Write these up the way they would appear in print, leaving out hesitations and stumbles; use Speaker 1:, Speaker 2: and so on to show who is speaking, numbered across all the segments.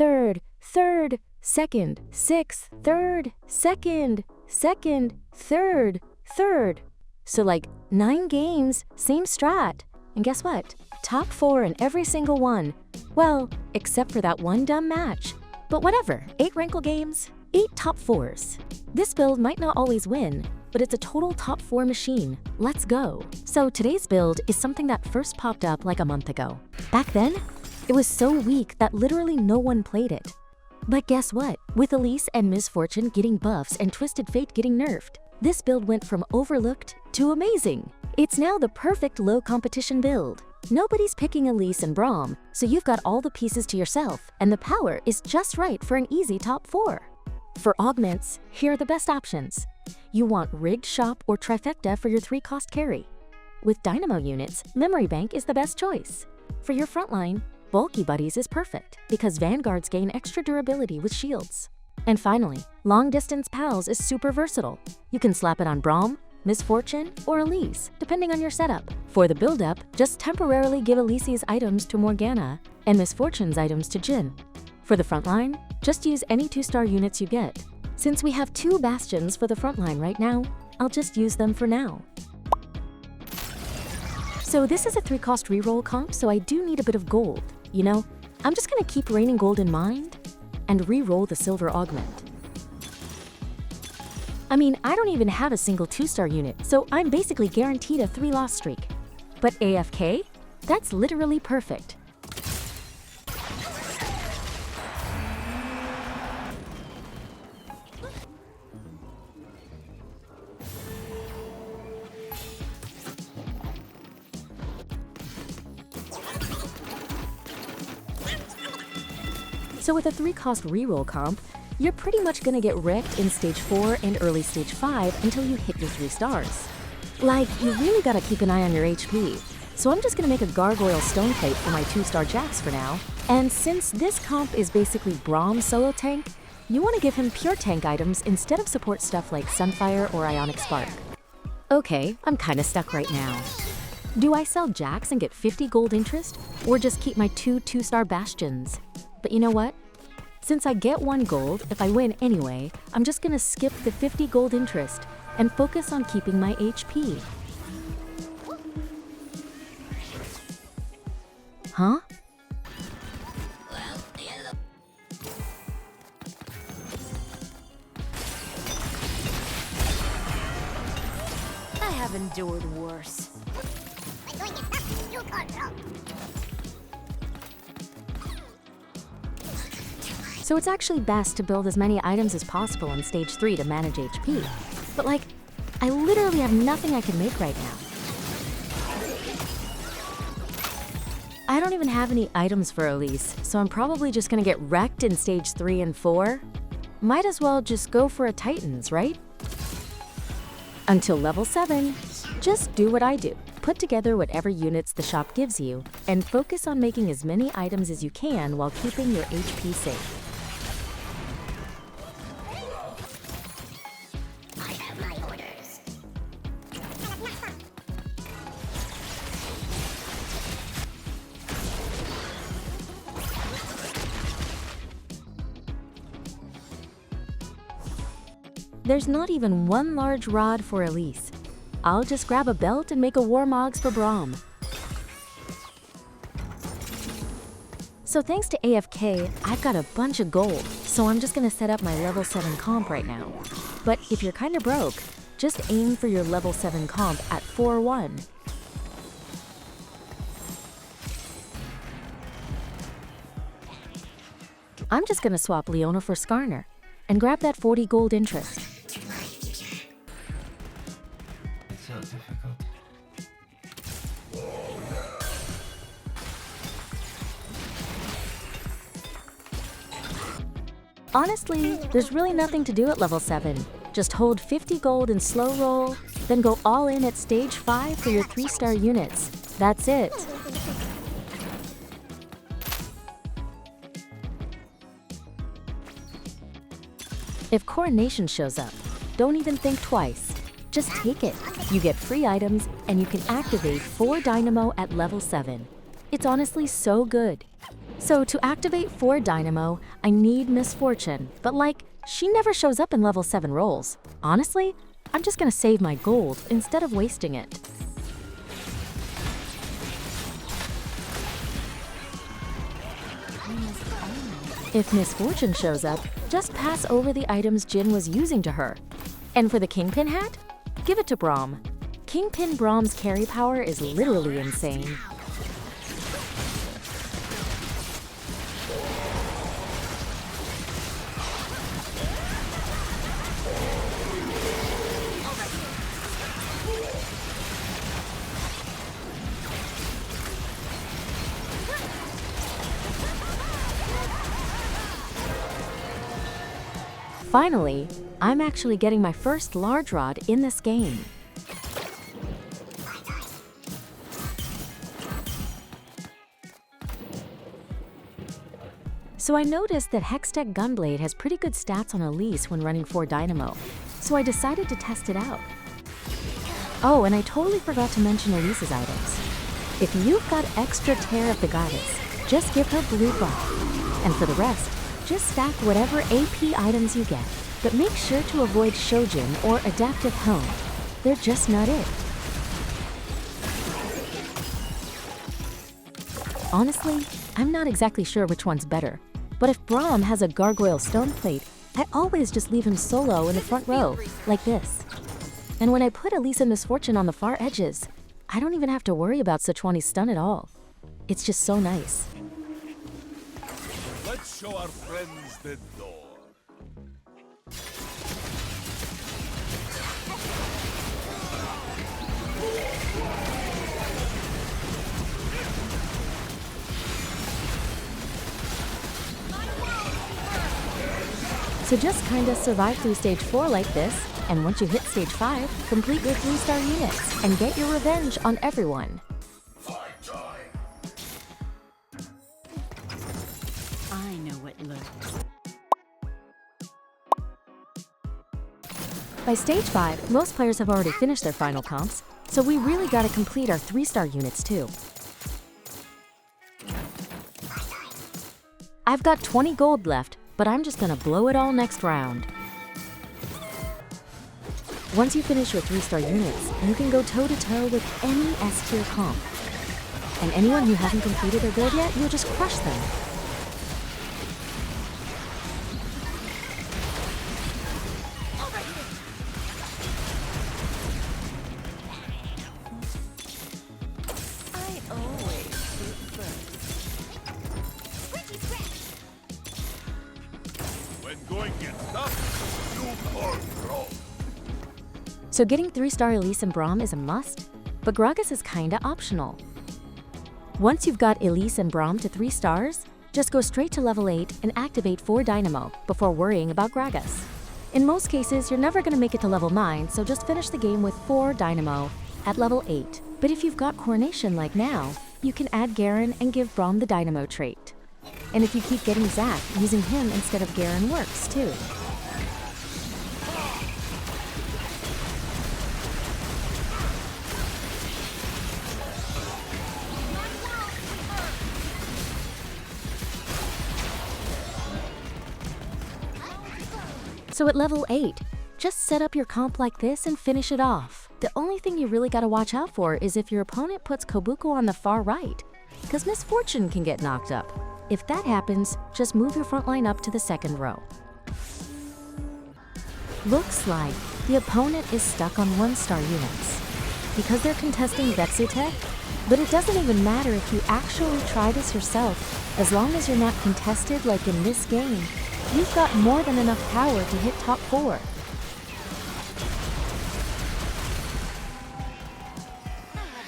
Speaker 1: third, third, second, sixth, third, second, second, third, third. So like 9 games, same strat. And guess what? Top 4 in every single one. Well, except for that one dumb match. But whatever, 8 wrinkle games, 8 top 4s. This build might not always win, but it's a total top 4 machine. Let's go. So today's build is something that first popped up like a month ago. Back then, it was so weak that literally no one played it. But guess what? With Elise and Misfortune getting buffs and Twisted Fate getting nerfed, this build went from overlooked to amazing. It's now the perfect low competition build. Nobody's picking Elise and Braum, so you've got all the pieces to yourself, and the power is just right for an easy top 4. For augments, here are the best options. You want Rigged Shop or Trifecta for your 3-cost carry. With Dynamo units, Memory Bank is the best choice. For your frontline, Bulky Buddies is perfect because Vanguards gain extra durability with shields. And finally, Long Distance Pals is super versatile. You can slap it on Braum, Misfortune, or Elise, depending on your setup. For the build-up, just temporarily give Elise's items to Morgana and Misfortune's items to Jhin. For the frontline, just use any 2-star units you get. Since we have 2 bastions for the frontline right now, I'll just use them for now. So this is a 3-cost reroll comp, so I do need a bit of gold. You know, I'm just gonna keep raining gold in mind and reroll the silver augment. I mean, I don't even have a single 2-star unit, so I'm basically guaranteed a 3-loss streak. But AFK? That's literally perfect. So with a 3-cost reroll comp, you're pretty much gonna get wrecked in stage 4 and early stage 5 until you hit your 3 stars. Like, you really gotta keep an eye on your HP. So I'm just gonna make a Gargoyle Stone Plate for my 2-star Jax for now. And since this comp is basically Braum solo tank, you wanna give him pure tank items instead of support stuff like Sunfire or Ionic Spark. Okay, I'm kinda stuck right now. Do I sell Jax and get 50 gold interest, or just keep my 2-star Bastions? But you know what? Since I get 1 gold if I win anyway, I'm just gonna skip the 50 gold interest and focus on keeping my HP. Huh?
Speaker 2: I have endured worse.
Speaker 1: So it's actually best to build as many items as possible in stage 3 to manage HP. But like, I literally have nothing I can make right now. I don't even have any items for Elise, so I'm probably just gonna get wrecked in stage 3 and 4. Might as well just go for a Titans, right? Until level 7, just do what I do. Put together whatever units the shop gives you, and focus on making as many items as you can while keeping your HP safe. There's not even 1 large rod for Elise. I'll just grab a belt and make a Warmogs for Braum. So thanks to AFK, I've got a bunch of gold, so I'm just gonna set up my level 7 comp right now. But if you're kinda broke, just aim for your level 7 comp at 4-1. I'm just gonna swap Leona for Skarner and grab that 40 gold interest.
Speaker 3: It's so difficult.
Speaker 1: Honestly, there's really nothing to do at level 7. Just hold 50 gold and slow roll, then go all in at stage 5 for your 3-star units. That's it. If Coronation shows up, don't even think twice. Just take it. You get free items, and you can activate 4 Dynamo at level 7. It's honestly so good. So to activate 4 Dynamo, I need Misfortune, but like, she never shows up in level 7 rolls. Honestly, I'm just gonna save my gold instead of wasting it. If Misfortune shows up, just pass over the items Jin was using to her. And for the Kingpin hat, give it to Braum. Kingpin Braum's carry power is literally insane. Finally, I'm actually getting my first large rod in this game. So I noticed that Hextech Gunblade has pretty good stats on Elise when running 4 Dynamo, so I decided to test it out. Oh, and I totally forgot to mention Elise's items. If you've got extra Tear of the Goddess, just give her blue buff. And for the rest, just stack whatever AP items you get, but make sure to avoid Shojin or Adaptive Hone. They're just not it. Honestly, I'm not exactly sure which one's better, but if Braum has a Gargoyle Stone Plate, I always just leave him solo in the front row, like this. And when I put Elise and Misfortune on the far edges, I don't even have to worry about Sichuani's stun at all. It's just so nice.
Speaker 4: Let's show our friends the door.
Speaker 1: So just kinda survive through stage 4 like this, and once you hit stage 5, complete your 3-star units and get your revenge on everyone.
Speaker 2: I know what lurks.
Speaker 1: By stage 5, most players have already finished their final comps, so we really gotta complete our 3-star units too. I've got 20 gold left, but I'm just gonna blow it all next round. Once you finish your 3-star units, you can go toe-to-toe with any S-tier comp. And anyone who hasn't completed their build yet, you'll just crush them.
Speaker 2: I always shoot first.
Speaker 4: When going gets tough, you are wrong.
Speaker 1: So getting 3-star Elise and Braum is a must, but Gragas is kinda optional. Once you've got Elise and Braum to 3 stars, just go straight to level 8 and activate 4 Dynamo before worrying about Gragas. In most cases, you're never gonna make it to level 9, so just finish the game with 4 Dynamo at level 8. But if you've got Coronation like now, you can add Garen and give Braum the Dynamo trait. And if you keep getting Zac, using him instead of Garen works too. So at level 8, just set up your comp like this and finish it off. The only thing you really gotta watch out for is if your opponent puts Kobuko on the far right, because Misfortune can get knocked up. If that happens, just move your front line up to the 2nd row. Looks like the opponent is stuck on 1-star units, because they're contesting Vexitech, but it doesn't even matter if you actually try this yourself, as long as you're not contested like in this game. You've got more than enough power to hit top 4.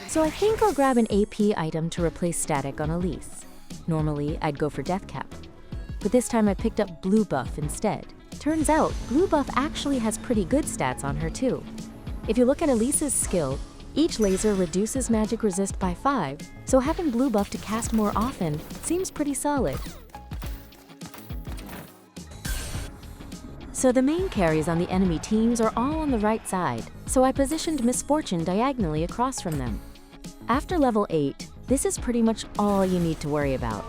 Speaker 1: So I think I'll grab an AP item to replace static on Elise. Normally, I'd go for Death Cap, but this time I picked up Blue Buff instead. Turns out, Blue Buff actually has pretty good stats on her too. If you look at Elise's skill, each laser reduces magic resist by 5, so having Blue Buff to cast more often seems pretty solid. So the main carries on the enemy teams are all on the right side, so I positioned Misfortune diagonally across from them. After level 8, this is pretty much all you need to worry about.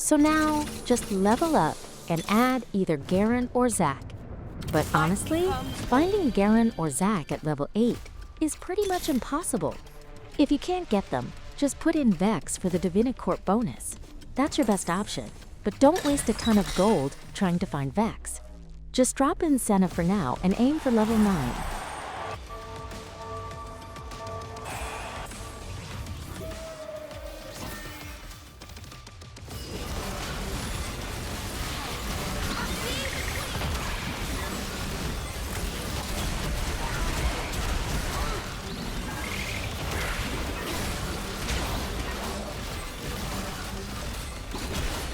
Speaker 1: So now, just level up and add either Garen or Zac. But honestly, finding Garen or Zac at level 8 is pretty much impossible. If you can't get them, just put in Vex for the Divinicorp bonus. That's your best option, but don't waste a ton of gold trying to find Vex. Just drop in Senna for now and aim for level 9.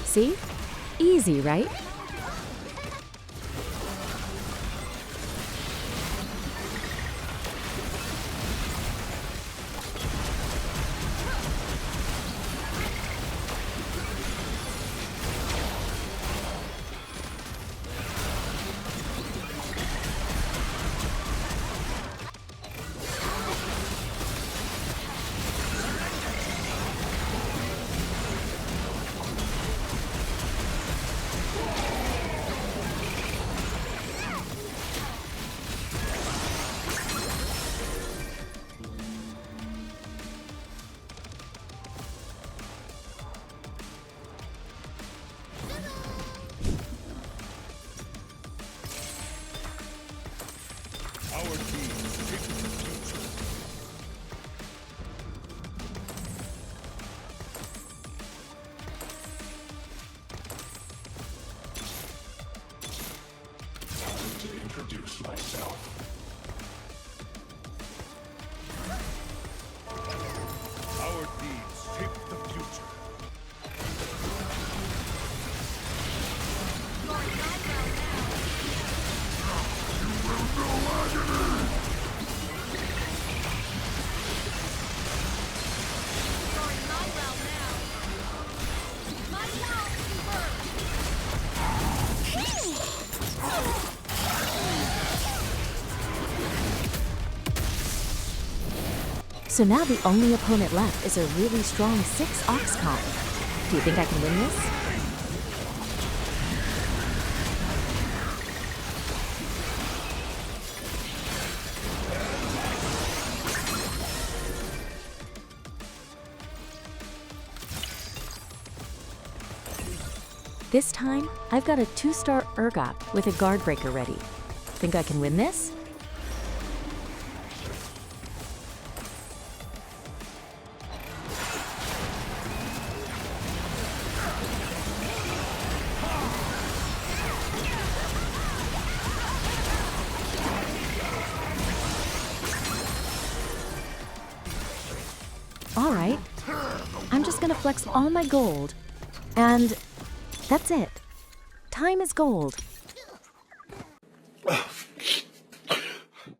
Speaker 1: See? Easy, right?
Speaker 4: Our team takes the future.
Speaker 5: To introduce myself.
Speaker 4: Our deeds shape the future.
Speaker 1: So now the only opponent left is a really strong 6 Oxcon. Do you think I can win this? This time, I've got a 2-star Urgot with a guard breaker ready. Think I can win this? All right, I'm just gonna flex all my gold, and that's it. Time is gold.